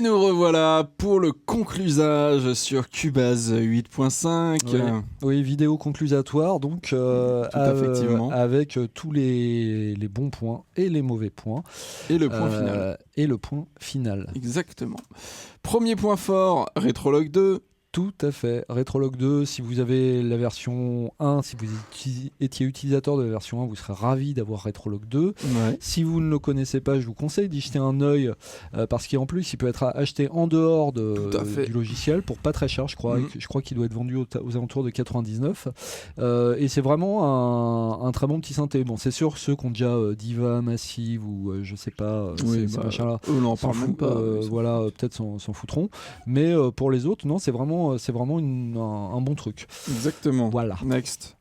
Et nous revoilà pour le conclusage sur Cubase 8.5. Oui, vidéo conclusatoire, donc effectivement. avec tous les bons points et les mauvais points. Et le point final. Et le point final. Exactement. Premier point fort, Retrolog 2. Tout à fait. Retrolog 2, si vous avez la version 1, si vous étiez utilisateur de la version 1, vous serez ravi d'avoir Retrolog 2. Ouais. Si vous ne le connaissez pas, je vous conseille d'y jeter un œil parce qu'en plus, il peut être acheté en dehors du logiciel pour pas très cher, je crois. Je crois qu'il doit être vendu aux alentours de 99. Et c'est vraiment un très bon petit synthé. Bon, c'est sûr, ceux qui ont déjà Diva, Massive ou je sais pas, ces machins-là, on n'en parle même pas. voilà, peut-être s'en foutront. Mais pour les autres, non, c'est vraiment un bon truc. Exactement. Voilà. Next.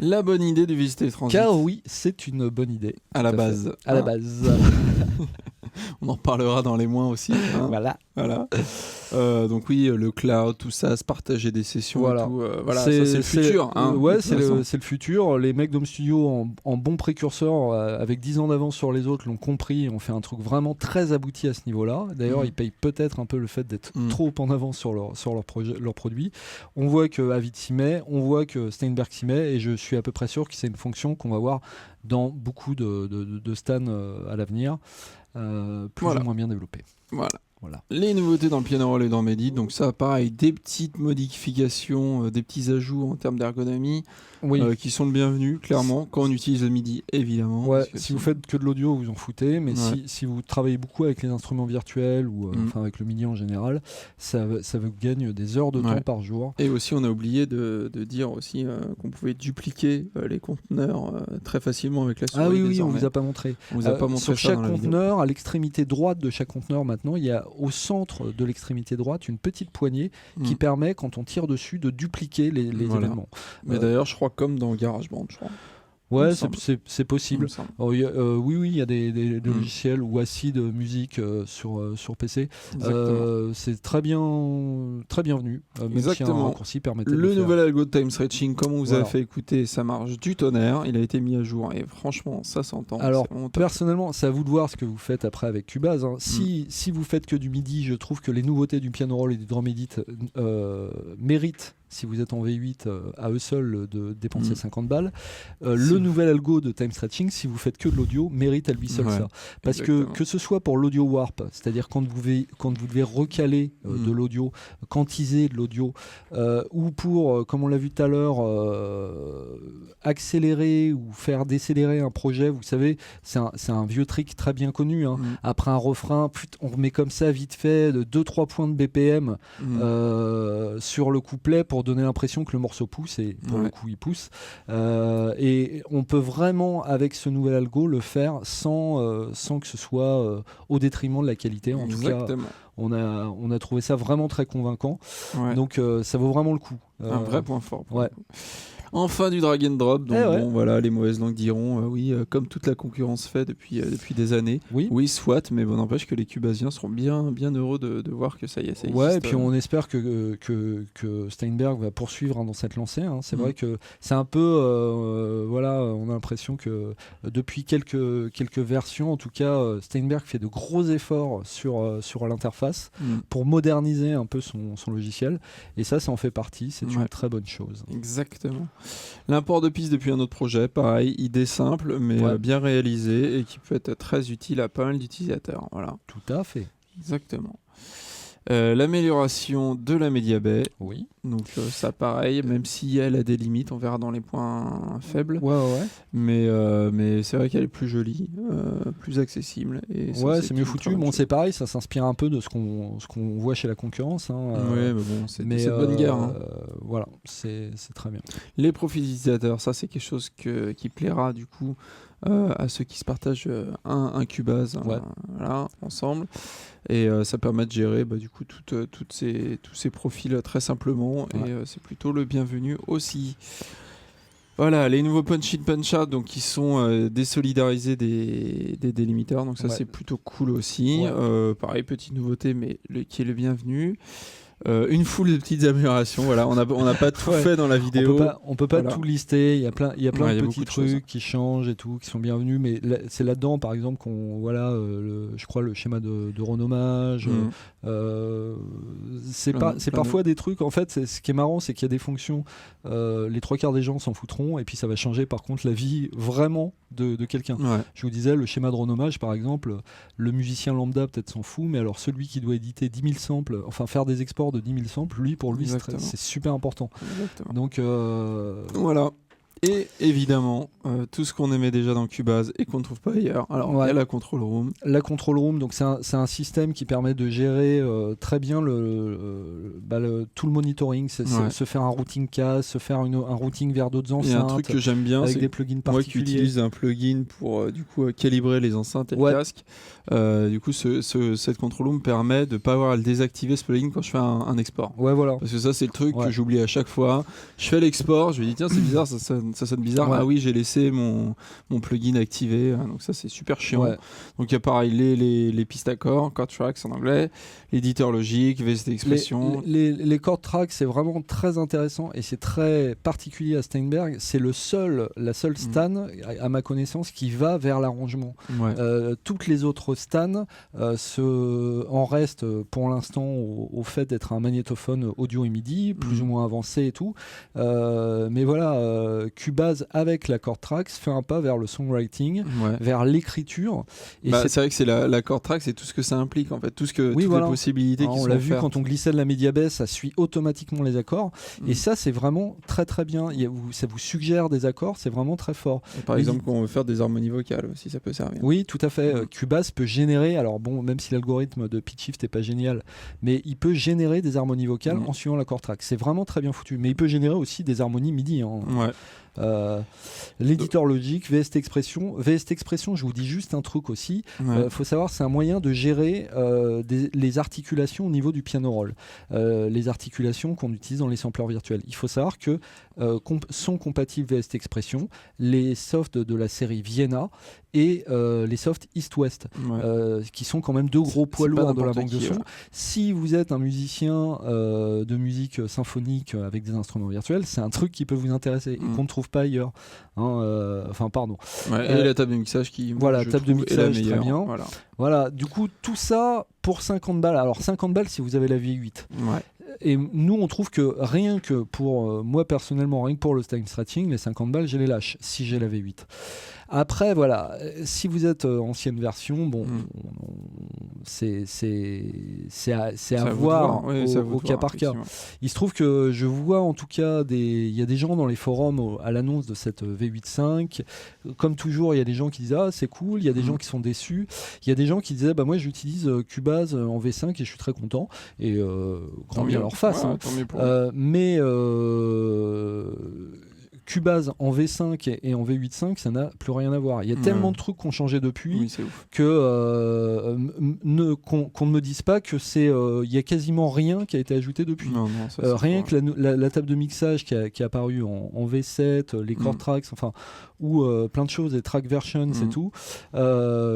La bonne idée de visiter le transit. Car oui, c'est une bonne idée. À la base. À la base. On en parlera dans les mois aussi. Hein. Voilà. Donc oui, le cloud, tout ça, se partager des sessions voilà. et tout. Ça, c'est le futur. Ouais, c'est le futur. Les mecs d'Home Studio, en bon précurseur, avec 10 ans d'avance sur les autres, l'ont compris. On fait un truc vraiment très abouti à ce niveau-là. D'ailleurs, ils payent peut-être un peu le fait d'être trop en avance sur leur produit. On voit que Avid s'y met, on voit que Steinberg s'y met, et je suis à peu près sûr que c'est une fonction qu'on va voir dans beaucoup de stands à l'avenir, plus ou moins bien développées. Voilà. Les nouveautés dans le piano roll et dans Medit, donc ça pareil, des petites modifications, des petits ajouts en termes d'ergonomie qui sont le bienvenu, clairement, quand on utilise le MIDI, évidemment. Ouais, si vous faites que de l'audio, vous en foutez, mais si vous travaillez beaucoup avec les instruments virtuels ou avec le MIDI en général, ça vous gagne des heures de temps par jour. Et aussi, on a oublié de dire aussi qu'on pouvait dupliquer les conteneurs très facilement avec la souris. Ah oui, on vous a pas montré. On vous a pas montré sur chaque conteneur, à l'extrémité droite de chaque conteneur, maintenant, il y a au centre de l'extrémité droite une petite poignée qui permet, quand on tire dessus, de dupliquer les événements. Mais d'ailleurs, je crois comme dans GarageBand, je crois. Ouais, c'est possible. Oui, il y a des logiciels ou assis de musique sur PC. C'est très bienvenu. Exactement. Un raccourci permettait le nouvel algo de time stretching, comme on vous a fait écouter, ça marche du tonnerre. Il a été mis à jour et franchement, ça s'entend. Alors, personnellement, c'est à vous de voir ce que vous faites après avec Cubase. Hein. Si vous faites que du MIDI, je trouve que les nouveautés du piano roll et du drum edit méritent, si vous êtes en V8, à eux seuls de dépenser 50 balles. Le nouvel algo de time stretching, si vous faites que de l'audio, mérite à lui seul ça. Parce que ce soit pour l'audio warp, c'est-à-dire quand vous devez recaler de l'audio, quantiser de l'audio, ou pour, comme on l'a vu tout à l'heure, accélérer ou faire décélérer un projet, vous savez, c'est un vieux trick très bien connu. Hein. Après un refrain, on remet comme ça vite fait de 2-3 points de BPM sur le couplet pour donner l'impression que le morceau pousse, et pour le coup il pousse, et on peut vraiment avec ce nouvel algo le faire sans que ce soit au détriment de la qualité. En tout cas, on a trouvé ça vraiment très convaincant, donc ça vaut vraiment le coup. Un vrai point fort. Enfin du drag and drop, donc voilà, les mauvaises langues diront comme toute la concurrence fait depuis des années. Oui, soit, mais bon, n'empêche que les Cubasiens seront bien heureux de voir que ça y est, ça existe. Ouais, et puis on espère que Steinberg va poursuivre dans cette lancée. Hein. C'est vrai que c'est un peu, on a l'impression que depuis quelques versions, en tout cas, Steinberg fait de gros efforts sur l'interface pour moderniser un peu son logiciel, et ça en fait partie. C'est une très bonne chose. Exactement. L'import de pistes depuis un autre projet, pareil, idée simple mais bien réalisée et qui peut être très utile à pas mal d'utilisateurs. Voilà. Tout à fait. Exactement. L'amélioration de la Media Bay. Oui. Donc ça pareil, même si elle a des limites, on verra dans les points faibles. Mais c'est vrai qu'elle est plus jolie, plus accessible. Et c'est mieux foutu. Bon, c'est pareil, ça s'inspire un peu de ce qu'on voit chez la concurrence. Hein, mais bon, c'est de bonne guerre. Hein. Voilà, c'est très bien. Les profils utilisateurs, ça c'est quelque chose qui plaira du coup à ceux qui se partagent un Cubase ensemble, et ça permet de gérer du coup tous ces profils très simplement, et c'est plutôt le bienvenu aussi. Voilà, les nouveaux punch-in punch-out, donc qui sont désolidarisés des délimiteurs, donc ça c'est plutôt cool aussi. Pareil, petite nouveauté, mais qui est le bienvenu. une foule de petites améliorations. Voilà, on n'a pas tout fait dans la vidéo. On peut pas tout lister. Il y a plein de petits trucs qui changent et tout, qui sont bienvenus. Mais c'est là-dedans, par exemple, qu'on je crois le schéma de renommage. C'est parfois des trucs. En fait, ce qui est marrant, c'est qu'il y a des fonctions. Les 3/4 des gens s'en foutront, et puis ça va changer par contre la vie vraiment de quelqu'un. Ouais. Je vous disais, le schéma de renommage, par exemple, le musicien lambda peut-être s'en fout, mais alors celui qui doit éditer 10 000 samples, enfin faire des exports de 10 000 samples, pour lui c'est super important. Exactement. Donc voilà. Et évidemment, tout ce qu'on aimait déjà dans Cubase et qu'on ne trouve pas ailleurs. Alors, il y a la Control Room. La Control Room, donc c'est un système qui permet de gérer très bien tout le monitoring, se faire un routing CAS, se faire un routing vers d'autres enceintes. Il y a un truc que j'aime bien, avec des plugins particuliers. Moi qui utilise un plugin pour calibrer les enceintes et le casque, du coup, cette Control Room permet de ne pas avoir à le désactiver, ce plugin, quand je fais un export. Ouais, voilà. Parce que ça, c'est le truc que j'oublie à chaque fois. Je fais l'export, je me dis, tiens, c'est bizarre, ça sonne bizarre. Ah oui, j'ai laissé mon plugin activé, donc ça c'est super chiant. Donc il y a pareil les pistes à chord tracks en anglais, l'éditeur logique, VST Expression. Les chord tracks, c'est vraiment très intéressant et c'est très particulier à Steinberg. C'est la seule stan, à ma connaissance, qui va vers l'arrangement. Toutes les autres stans en restent pour l'instant au fait d'être un magnétophone audio et MIDI, plus ou moins avancé et tout. Mais voilà, Cubase avec la chord tracks fait un pas vers le songwriting, vers l'écriture. C'est vrai que c'est la chord tracks, c'est tout ce que ça implique en fait, toutes les possibilités qui sont offertes. On l'a vu quand on glissait de la média bass, ça suit automatiquement les accords. Et ça, c'est vraiment très très bien. Ça vous suggère des accords, c'est vraiment très fort. Et par exemple, quand on veut faire des harmonies vocales aussi, ça peut servir. Oui, tout à fait. Cubase peut générer, alors bon, même si l'algorithme de pitch shift n'est pas génial, mais il peut générer des harmonies vocales en suivant la chord track. C'est vraiment très bien foutu. Mais il peut générer aussi des harmonies MIDI. L'éditeur Logic, VST Expression, je vous dis juste un truc aussi. Faut savoir, c'est un moyen de gérer les articulations au niveau du piano roll, les articulations qu'on utilise dans les sampleurs virtuels. Il faut savoir que sont compatibles VST Expression les softs de la série Vienna et les softs East-West, qui sont quand même deux gros poids lourds de la banque de son. Si vous êtes un musicien de musique symphonique avec des instruments virtuels, c'est un truc qui peut vous intéresser et qu'on ne trouve pas ailleurs. Enfin, pardon. Et la table de mixage qui, voilà, table de mixage très bien. Voilà, du coup, tout ça pour 50 balles. Alors, 50 balles si vous avez la V8. Et nous, on trouve que rien que pour moi personnellement, rien que pour le time stretching, les 50 balles, je les lâche si j'ai la V8. Après, voilà, si vous êtes ancienne version, bon, c'est à voir au cas par cas. Il se trouve que je vois en tout cas il y a des gens dans les forums à l'annonce de cette V8.5. Comme toujours, il y a des gens qui disent ah c'est cool, il y a des gens qui sont déçus, il y a des gens qui disaient bah moi j'utilise Cubase en V5 et je suis très content et grand bien leur face. Mais Cubase en V5 et en V8.5, ça n'a plus rien à voir. Il y a tellement de trucs qui ont changé depuis que qu'on ne me dise pas que il y a quasiment rien qui a été ajouté depuis. Rien que la table de mixage qui est apparue en V7, les chord tracks, enfin, ou plein de choses, les track versions et tout,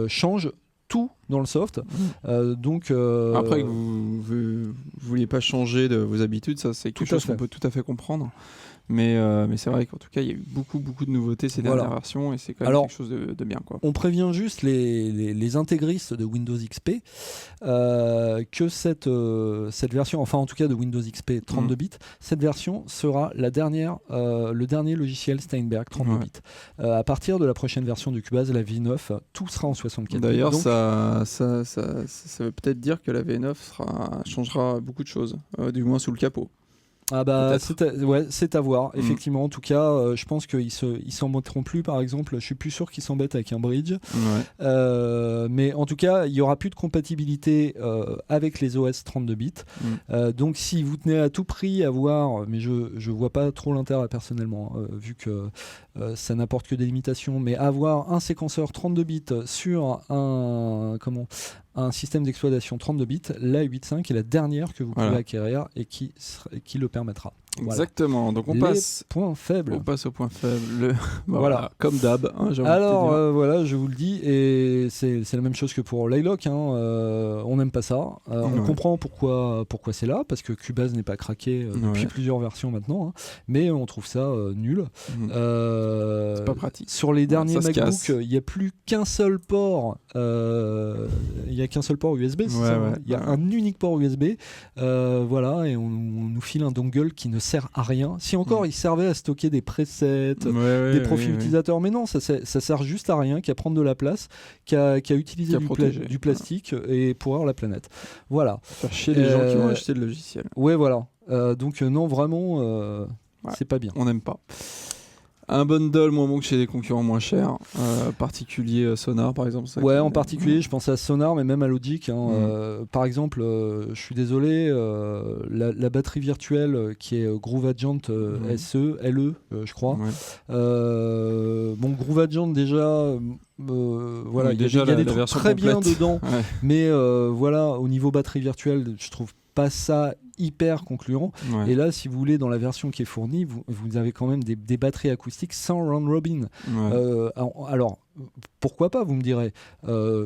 change tout dans le soft. Donc après que vous vouliez pas changer de vos habitudes, ça c'est quelque chose qu'on peut tout à fait comprendre. Mais c'est vrai qu'en tout cas, il y a eu beaucoup de nouveautés ces dernières versions et c'est quand même quelque chose de bien, quoi. On prévient juste les intégristes de Windows XP que cette version, enfin en tout cas de Windows XP 32 bits, cette version sera le dernier logiciel Steinberg 32 bits. À partir de la prochaine version de Cubase, la V9, tout sera en 64 bits. D'ailleurs, ça veut peut-être dire que la V9 changera beaucoup de choses, du moins sous le capot. Ah bah c'est à voir, effectivement. En tout cas, je pense qu'ils s'embêteront plus, par exemple. Je suis plus sûr qu'ils s'embêtent avec un bridge. Mais en tout cas, il y aura plus de compatibilité avec les OS 32 bits. Donc si vous tenez à tout prix à voir, mais je vois pas trop l'intérêt personnellement, vu que ça n'apporte que des limitations, mais avoir un séquenceur 32 bits sur un système d'exploitation 32 bits, la 8.5 est la dernière que vous pouvez acquérir et qui le permettra. Exactement. Donc on passe points faibles. On passe au point faible. Voilà. Comme d'hab. Alors voilà, je vous le dis, et c'est la même chose que pour Laylock. On n'aime pas ça. On comprend pourquoi c'est là, parce que Cubase n'est pas craqué depuis plusieurs versions maintenant, mais on trouve ça nul. C'est pas pratique. Sur les derniers MacBook, il n'y a plus qu'un seul port. Il y a qu'un seul port USB. Il y a un unique port USB. Voilà, et on nous file un dongle qui ne sert à rien. Si encore il servait à stocker des presets, des profils utilisateurs, mais non, ça sert juste à rien, qu'à prendre de la place, qu'à utiliser du plastique et pourrir la planète. Voilà. Faire chier les gens qui vont acheter le logiciel. Ouais, voilà. Donc non, vraiment, c'est pas bien. On n'aime pas. Un bundle moins bon que chez des concurrents moins chers, particulier Sonar par exemple. En particulier, je pense à Sonar, mais même à Logic. Par exemple, je suis désolé, la batterie virtuelle qui est Groove Agent LE, je crois. Groove Agent déjà. Il y a des trucs très bien dedans, mais au niveau batterie virtuelle, je trouve pas ça hyper concluant. Et là, si vous voulez, dans la version qui est fournie, vous avez quand même des batteries acoustiques sans round robin. Alors, pourquoi pas, vous me direz.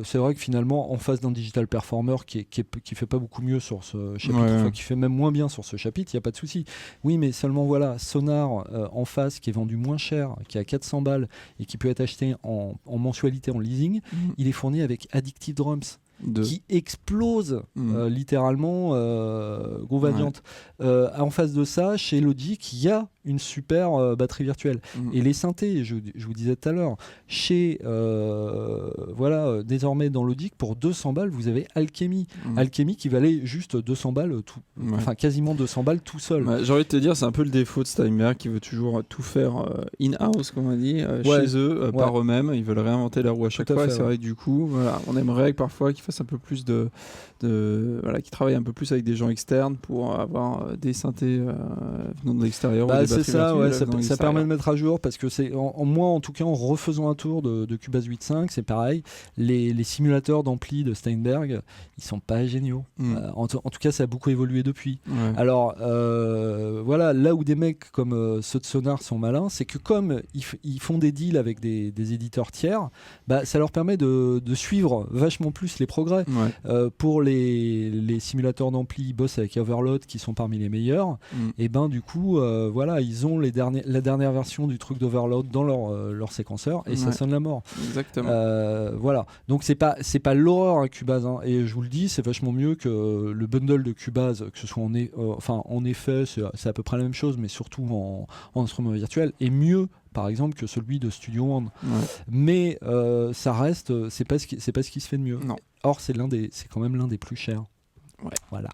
C'est vrai que finalement, en face d'un Digital Performer qui fait pas beaucoup mieux sur ce chapitre, qui fait même moins bien sur ce chapitre, il n'y a pas de souci. Oui, mais seulement Sonar en face, qui est vendu moins cher, qui est à 400 balles et qui peut être acheté en mensualité, en leasing, il est fourni avec Addictive Drums. Qui explose littéralement Groove Agent. En face de ça, chez Logic, il y a une super batterie virtuelle. Et les synthés, je vous disais tout à l'heure, chez désormais dans Logic, pour 200 balles, vous avez Alchemy. Alchemy qui valait juste 200 balles, enfin quasiment 200 balles tout seul. J'ai envie de te dire, c'est un peu le défaut de Steinberg qui veut toujours tout faire in-house, comme on dit, chez eux, par eux-mêmes. Ils veulent réinventer la roue à chaque fois. Et c'est vrai que du coup, on aimerait que parfois qu'ils fassent un peu plus qu'ils travaillent un peu plus avec des gens externes pour avoir des synthés venant de l'extérieur. C'est ça, ça permet de mettre à jour, parce que moi en tout cas, en refaisant un tour de Cubase 8.5, c'est pareil, les simulateurs d'ampli de Steinberg, ils sont pas géniaux. En tout cas, ça a beaucoup évolué depuis. Alors là où des mecs comme ceux de Sonar sont malins, c'est que comme ils font des deals avec des éditeurs tiers, ça leur permet de suivre vachement plus les progrès. Pour les simulateurs d'ampli, ils bossent avec Overload qui sont parmi les meilleurs, et du coup ils ont la dernière version du truc d'Overload dans leur séquenceur, et ça sonne la mort. Exactement. Donc c'est pas l'horreur Cubase, et je vous le dis, c'est vachement mieux que le bundle de Cubase, que ce soit en effet, c'est à peu près la même chose, mais surtout en instrument virtuel, et mieux par exemple que celui de Studio One. Mais ça reste, c'est pas ce qui se fait de mieux. Non. Or c'est quand même l'un des plus chers. Voilà.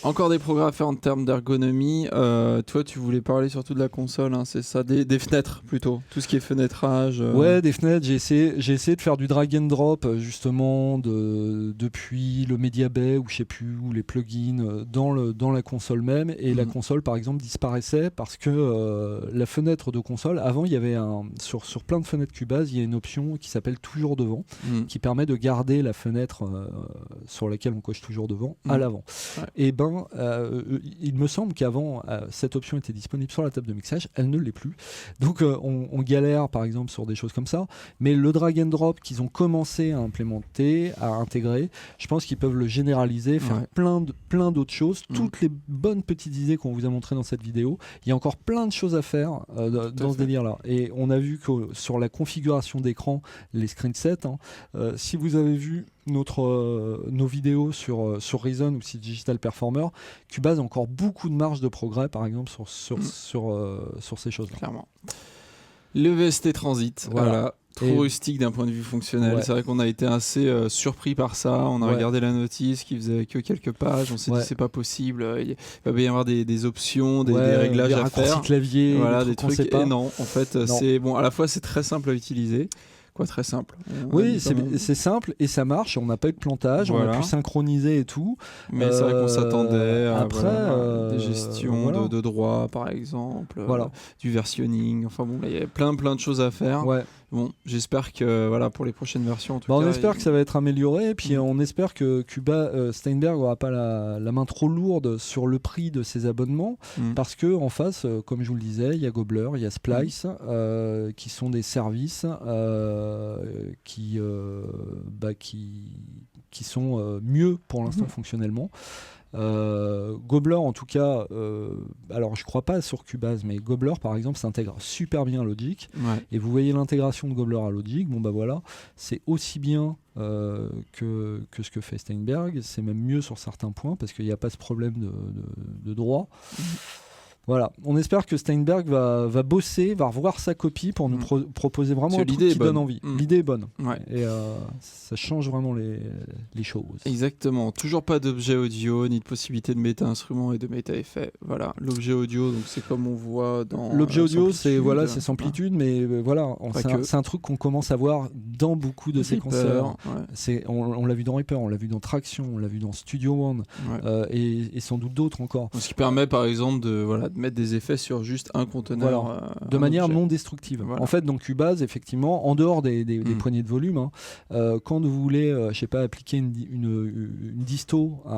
Encore des progrès à faire en termes d'ergonomie. Toi, tu voulais parler surtout de la console, c'est ça, des fenêtres plutôt, tout ce qui est fenêtrage. Ouais, des fenêtres. J'ai essayé de faire du drag and drop justement depuis le Media Bay ou je sais plus où, les plugins dans la console même, et la console par exemple disparaissait parce que la fenêtre de console, avant il y avait sur plein de fenêtres Cubase, il y a une option qui s'appelle toujours devant, qui permet de garder la fenêtre sur laquelle on coche toujours devant à l'avant. Et il me semble qu'avant cette option était disponible sur la table de mixage, elle ne l'est plus, donc on galère par exemple sur des choses comme ça, mais le drag and drop qu'ils ont commencé à implémenter, à intégrer, je pense qu'ils peuvent le généraliser, faire plein d'autres choses, toutes les bonnes petites idées qu'on vous a montrées dans cette vidéo. Il y a encore plein de choses à faire dans ce délire là, et on a vu que sur la configuration d'écran, les screen sets, si vous avez vu nos vidéos sur Reason ou sur Digital Performer, Cubase a encore beaucoup de marge de progrès par exemple sur ces choses-là. Clairement. Le VST Transit, voilà. Trop rustique d'un point de vue fonctionnel. C'est vrai qu'on a été assez surpris par ça. On a regardé la notice qui faisait que quelques pages. On s'est dit c'est pas possible. Il va y avoir des options, des réglages à faire. Des clavier, des trucs. Et non, en fait, c'est bon. À la fois, c'est très simple à utiliser. Très simple. Oui, c'est simple et ça marche. On n'a pas eu de plantage, on a pu synchroniser et tout. Mais c'est vrai qu'on s'attendait à des gestions de droits, par exemple, du versionning. Enfin bon, il y a plein de choses à faire. Bon, j'espère que voilà, pour les prochaines versions, en tout cas, on espère que ça va être amélioré, et puis on espère que Steinberg n'aura pas la main trop lourde sur le prix de ses abonnements, parce que en face, comme je vous le disais, il y a Gobler, il y a Splice, qui sont des services qui sont mieux pour l'instant fonctionnellement. Gobler en tout cas, alors je crois pas sur Cubase, mais Gobler par exemple s'intègre super bien à Logic, et vous voyez l'intégration de Gobler à Logic, voilà, c'est aussi bien que ce que fait Steinberg, c'est même mieux sur certains points parce qu'il n'y a pas ce problème de droit. Voilà, on espère que Steinberg va bosser, va revoir sa copie pour nous proposer vraiment un truc qui donne envie. L'idée est bonne, et ça change vraiment les choses. Exactement, toujours pas d'objet audio, ni de possibilité de méta-instrument et de méta-effet. Voilà, l'objet audio, donc c'est comme on voit dans... L'objet audio, c'est Samplitude, mais voilà, c'est un truc qu'on commence à voir dans beaucoup de séquenceurs. On l'a vu dans Reaper, on l'a vu dans Traction, on l'a vu dans Studio One, et sans doute d'autres encore. Ce qui permet par exemple de mettre des effets sur juste un conteneur, de manière non destructive. En fait, dans Cubase, effectivement, en dehors des poignées de volume, quand vous voulez, je sais pas, appliquer une disto à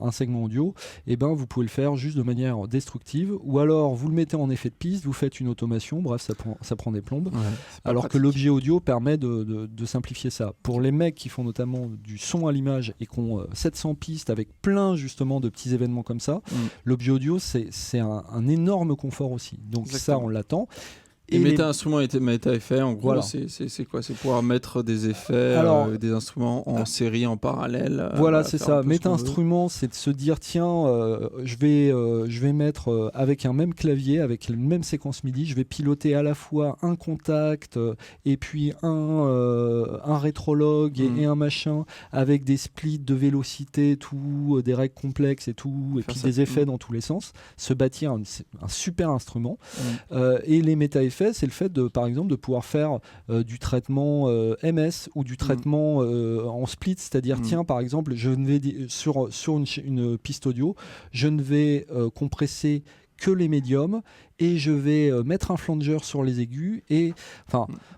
un segment audio, vous pouvez le faire juste de manière destructive, ou alors vous le mettez en effet de piste, vous faites une automation, bref, ça prend des plombes. Alors que l'objet audio permet de simplifier ça. Pour les mecs qui font notamment du son à l'image et qui ont 700 pistes avec plein justement de petits événements comme ça, l'objet audio, c'est un énorme confort aussi. Donc ça, on l'attend. Et méta-instrument et méta-effet, en gros, c'est quoi? C'est pouvoir mettre des effets, des instruments en série, en parallèle. Voilà, c'est ça. Méta-instrument, c'est de se dire, tiens, je vais mettre avec un même clavier, avec une même séquence MIDI, je vais piloter à la fois un contact et puis un rétrologue et un machin, avec des splits de vélocité, tout, des règles complexes et tout, et puis des effets dans tous les sens. Se bâtir un super instrument. Et les méta-effets, c'est le fait par exemple de pouvoir faire du traitement MS ou du traitement en split, c'est-à-dire tiens, par exemple, je ne vais sur une piste audio, je ne vais compresser que les médiums et je vais mettre un flanger sur les aigus, et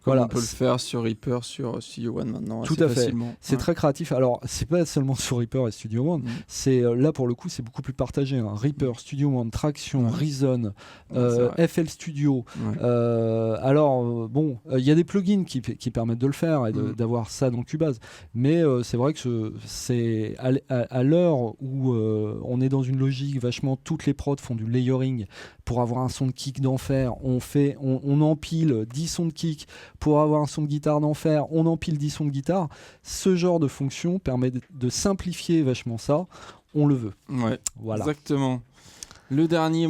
voilà, on peut le faire sur Reaper, sur Studio One maintenant. Tout à fait. C'est très créatif. Alors c'est pas seulement sur Reaper et Studio One, c'est là pour le coup c'est beaucoup plus partagé. Reaper, Studio One, Traction, Reason, FL Studio. Alors bon, il y a des plugins qui permettent de le faire et d'avoir ça dans Cubase, mais c'est vrai que c'est à l'heure où on est dans une logique vachement, toutes les prods font du layering pour avoir un son de kick d'enfer, on empile 10 sons de kick pour avoir un son de guitare d'enfer, on empile 10 sons de guitare. Ce genre de fonction permet de simplifier vachement ça, on le veut. Ouais, voilà. Exactement. Le dernier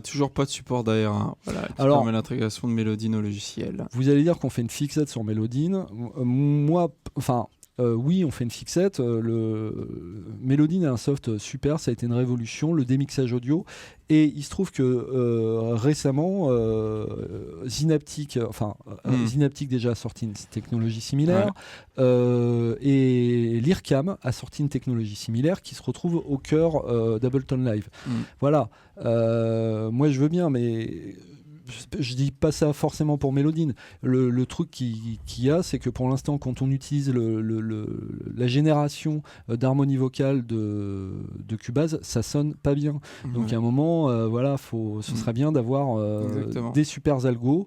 toujours pas de support d'AR1, qui permet l'intégration de Melodyne au logiciel. Vous allez dire qu'on fait une fixette sur Melodyne. Oui, on fait une fixette. Melodyne est un soft super, ça a été une révolution, le démixage audio. Et il se trouve que récemment, Synaptic déjà a sorti une technologie similaire, et l'IRCAM a sorti une technologie similaire qui se retrouve au cœur d'Ableton Live. Voilà. Moi, je veux bien, mais je dis pas ça forcément pour Melodyne. Le truc qu'il y a, c'est que pour l'instant, quand on utilise la génération d'harmonie vocale de Cubase, ça sonne pas bien. Donc à un moment, ce serait bien d'avoir des super algos.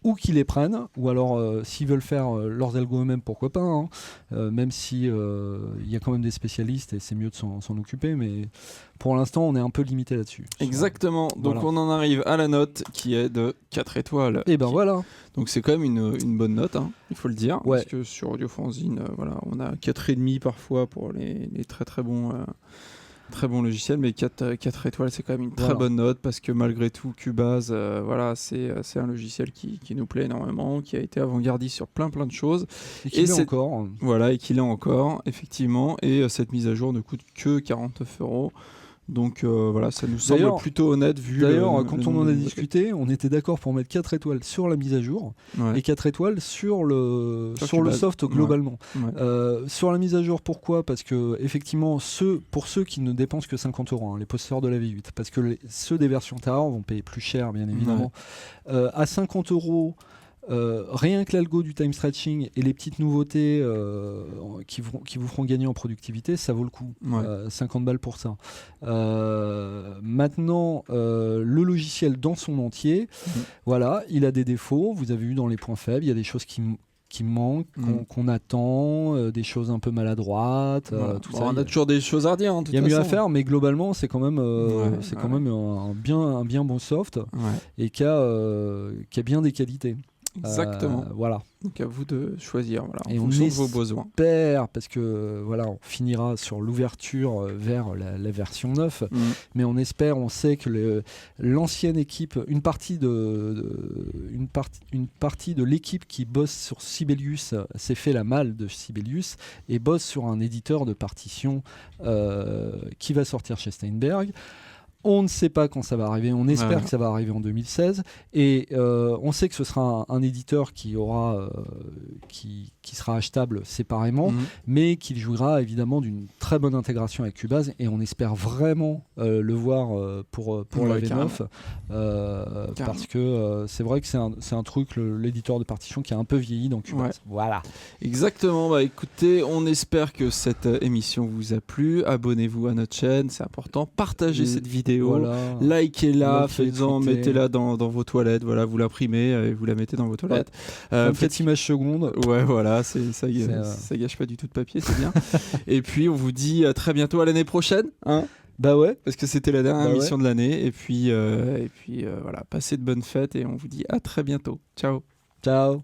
Ou qu'ils les prennent, ou alors s'ils veulent faire leurs algos eux-mêmes, pourquoi pas, même si il y a quand même des spécialistes et c'est mieux de s'en occuper, mais pour l'instant on est un peu limité là-dessus. Exactement, donc on en arrive à la note qui est de 4 étoiles. Et ben voilà. Donc c'est quand même une bonne note, il faut le dire, parce que sur Audiofanzine, on a 4,5 parfois pour les très très bons... Très bon logiciel, mais 4 étoiles, c'est quand même une très bonne note, parce que malgré tout, Cubase, c'est un logiciel qui nous plaît énormément, qui a été avant-gardiste sur plein de choses. Et qui l'est encore. Voilà, et qui l'est encore, effectivement. Et cette mise à jour ne coûte que 49 €. Donc ça nous semble plutôt honnête vu. D'ailleurs, quand on en a discuté, on était d'accord pour mettre 4 étoiles sur la mise à jour et 4 étoiles sur le soft globalement. Sur la mise à jour, pourquoi ? Parce que effectivement, pour ceux qui ne dépensent que 50 €, les possesseurs de la V8, parce que ceux des versions Tower vont payer plus cher, bien évidemment. À 50 €. rien que l'algo du time stretching et les petites nouveautés qui vous feront gagner en productivité, ça vaut le coup. 50 balles pour ça. Maintenant, le logiciel dans son entier, voilà, il a des défauts. Vous avez vu dans les points faibles, il y a des choses qui manquent, qu'on attend, des choses un peu maladroites. Tout ça, on a toujours des choses à redire. Il y a mieux à faire, mais globalement, c'est quand même, quand même un bien bon soft et qui a bien des qualités. Exactement. Voilà. Donc à vous de choisir et en fonction de vos besoins. Parce que voilà, on finira sur l'ouverture vers la version 9, mais on sait que l'ancienne équipe, une partie de l'équipe qui bosse sur Sibelius s'est fait la malle de Sibelius et bosse sur un éditeur de partition qui va sortir chez Steinberg. On ne sait pas quand ça va arriver, on espère que ça va arriver en 2016 et on sait que ce sera un éditeur qui sera achetable séparément, mais qui jouera évidemment d'une très bonne intégration avec Cubase et on espère vraiment le voir pour la V9 parce que c'est vrai que c'est un truc, l'éditeur de partition qui a un peu vieilli dans Cubase. Voilà. Exactement, écoutez, on espère que cette émission vous a plu, abonnez-vous à notre chaîne, c'est important, partagez cette vidéo. Likez-la, mettez-la dans vos toilettes, vous l'imprimez et vous la mettez dans vos toilettes. 24 images secondes. Ouais, voilà, ça gâche pas du tout de papier, c'est bien. Et puis on vous dit à très bientôt, à l'année prochaine. Bah ouais, parce que c'était la dernière émission de l'année. Et puis voilà, passez de bonnes fêtes et on vous dit à très bientôt. Ciao. Ciao.